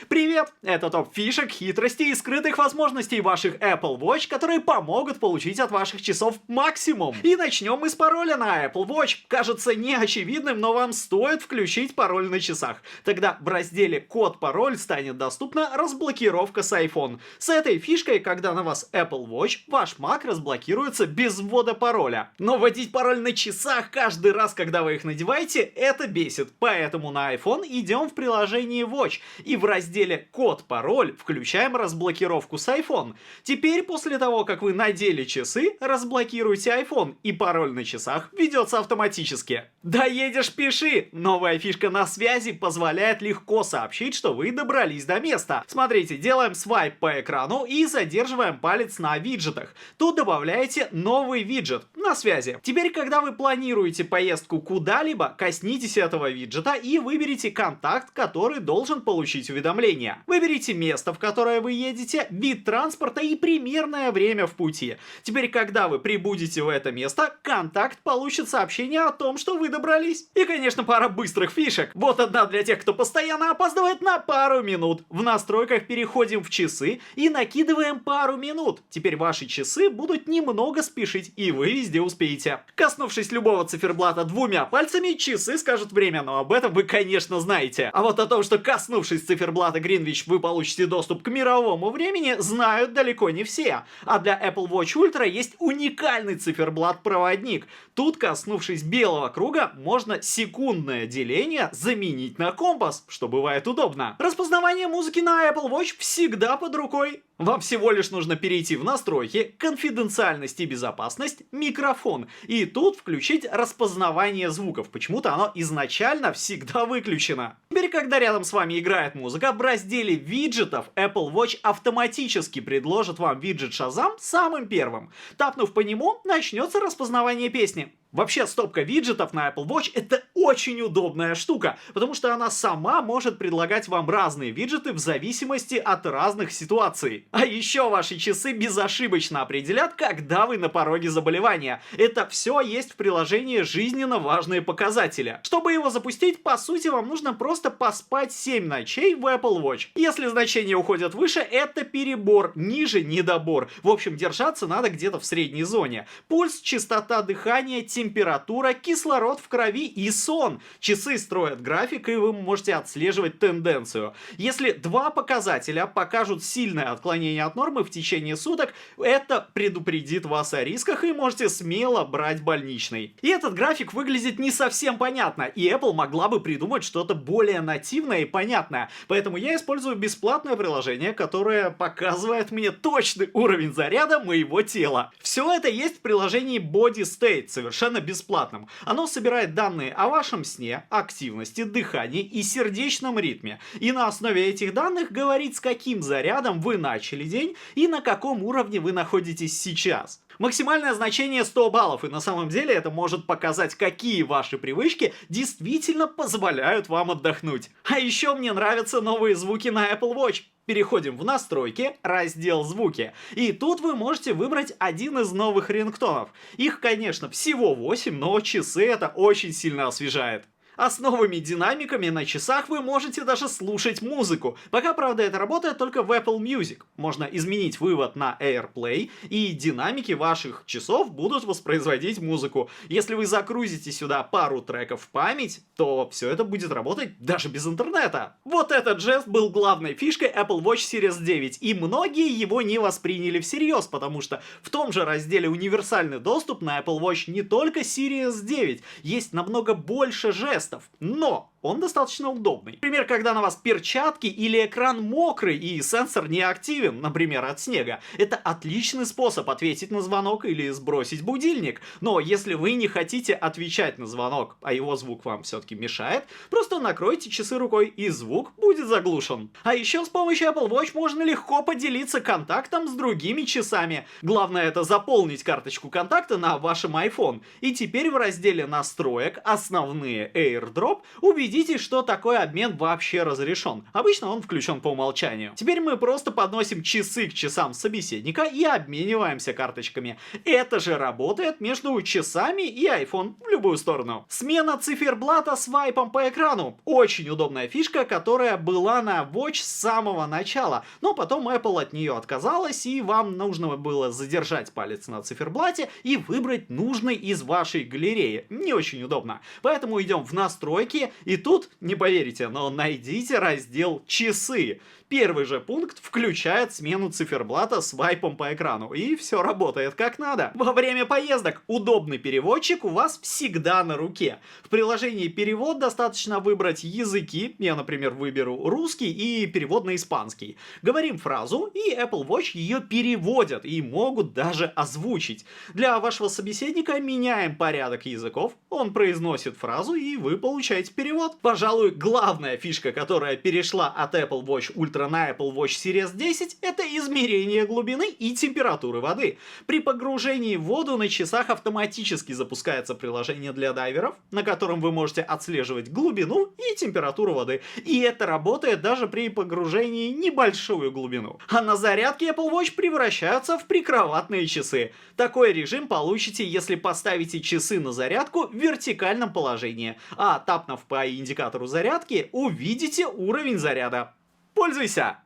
Привет! Это топ фишек, хитростей и скрытых возможностей ваших Apple Watch, которые помогут получить от ваших часов максимум. И начнем мы с пароля на Apple Watch. Кажется неочевидным, но вам стоит включить пароль на часах. Тогда в разделе «Код-пароль» станет доступна разблокировка с iPhone. С этой фишкой, когда на вас Apple Watch, ваш Mac разблокируется без ввода пароля. Но вводить пароль на часах каждый раз, когда вы их надеваете, это бесит. Поэтому на iPhone идем в приложение Watch и в разделе «Код-пароль» включаем разблокировку с iPhone. Теперь, после того, как вы надели часы, разблокируйте iPhone, и пароль на часах ведется автоматически. Доедешь, пиши! Новая фишка на связи позволяет легко сообщить, что вы добрались до места. Смотрите, делаем свайп по экрану и задерживаем палец на виджетах. Тут добавляете новый виджет на связи. Теперь, когда вы планируете поездку куда-либо, коснитесь этого виджета и выберите контакт, который должен получить уведомление. Выберите место, в которое вы едете, вид транспорта и примерное время в пути. Теперь, когда вы прибудете в это место, контакт получит сообщение о том, что вы добрались. И, конечно, пара быстрых фишек. Вот одна для тех, кто постоянно опаздывает на пару минут. В настройках переходим в часы и накидываем пару минут. Теперь ваши часы будут немного спешить, и вы везде успеете. Коснувшись любого циферблата двумя пальцами, часы скажут время, но об этом вы, конечно, знаете. А вот о том, что коснувшись циферблата Greenwich вы получите доступ к мировому времени, знают далеко не все. А для Apple Watch Ultra есть уникальный циферблат-проводник. Тут, коснувшись белого круга, можно секундное деление заменить на компас, что бывает удобно. Распознавание музыки на Apple Watch всегда под рукой. Вам всего лишь нужно перейти в настройки, конфиденциальность и безопасность, микрофон, и тут включить распознавание звуков. Почему-то оно изначально всегда выключено. Теперь, когда рядом с вами играет музыка, в разделе виджетов Apple Watch автоматически предложит вам виджет Shazam самым первым. Тапнув по нему, начнется распознавание песни. Вообще, стопка виджетов на Apple Watch — это очень удобная штука, потому что она сама может предлагать вам разные виджеты в зависимости от разных ситуаций. А еще ваши часы безошибочно определят, когда вы на пороге заболевания. Это все есть в приложении «Жизненно важные показатели». Чтобы его запустить, по сути, вам нужно просто поспать 7 ночей в Apple Watch. Если значения уходят выше, это перебор, ниже — недобор. В общем, держаться надо где-то в средней зоне. Пульс, частота дыхания, температура, кислород в крови и сон. Часы строят график, и вы можете отслеживать тенденцию. Если два показателя покажут сильное отклонение от нормы в течение суток, это предупредит вас о рисках, и можете смело брать больничный. И этот график выглядит не совсем понятно, и Apple могла бы придумать что-то более нативное и понятное. Поэтому я использую бесплатное приложение, которое показывает мне точный уровень заряда моего тела. Все это есть в приложении Body State, совершенно бесплатным. Оно собирает данные о вашем сне, активности, дыхании и сердечном ритме. И на основе этих данных говорит, с каким зарядом вы начали день и на каком уровне вы находитесь сейчас. Максимальное значение 100 баллов, и на самом деле это может показать, какие ваши привычки действительно позволяют вам отдохнуть. А еще мне нравятся новые звуки на Apple Watch. Переходим в настройки, раздел «Звуки». И тут вы можете выбрать один из новых рингтонов. Их, конечно, всего 8, но часы это очень сильно освежает. А с новыми динамиками на часах вы можете даже слушать музыку. Пока, правда, это работает только в Apple Music. Можно изменить вывод на AirPlay, и динамики ваших часов будут воспроизводить музыку. Если вы загрузите сюда пару треков в память, то все это будет работать даже без интернета. Вот этот жест был главной фишкой Apple Watch Series 9, и многие его не восприняли всерьез, потому что в том же разделе «Универсальный доступ» на Apple Watch не только Series 9, есть намного больше жестов. Но он достаточно удобный. Например, когда на вас перчатки или экран мокрый и сенсор не активен, например, от снега. Это отличный способ ответить на звонок или сбросить будильник. Но если вы не хотите отвечать на звонок, а его звук вам все-таки мешает, просто накройте часы рукой, и звук будет заглушен. А еще с помощью Apple Watch можно легко поделиться контактом с другими часами. Главное это заполнить карточку контакта на вашем iPhone. И теперь в разделе настроек «Основные AirDrop» убедитесь, убедитесь, что такой обмен вообще разрешен. Обычно он включен по умолчанию. Теперь мы просто подносим часы к часам собеседника и обмениваемся карточками. Это же работает между часами и iPhone в любую сторону. Смена циферблата свайпом по экрану. Очень удобная фишка, которая была на Watch с самого начала, но потом Apple от нее отказалась, и вам нужно было задержать палец на циферблате и выбрать нужный из вашей галереи. Не очень удобно. Поэтому идем в настройки, и тут, не поверите, но найдите раздел «Часы». Первый же пункт включает смену циферблата свайпом по экрану, и все работает как надо. Во время поездок удобный переводчик у вас всегда на руке. В приложении «Перевод» достаточно выбрать языки, я, например, выберу русский и перевод на испанский. Говорим фразу, и Apple Watch ее переводят, и могут даже озвучить. Для вашего собеседника меняем порядок языков, он произносит фразу, и вы получаете перевод. Пожалуй, главная фишка, которая перешла от Apple Watch Ultra на Apple Watch Series 10, это измерение глубины и температуры воды. При погружении в воду на часах автоматически запускается приложение для дайверов, на котором вы можете отслеживать глубину и температуру воды. И это работает даже при погружении в небольшую глубину. А на зарядке Apple Watch превращаются в прикроватные часы. Такой режим получите, если поставите часы на зарядку в вертикальном положении, а тапнув по индикатору зарядки, увидите уровень заряда. Пользуйся!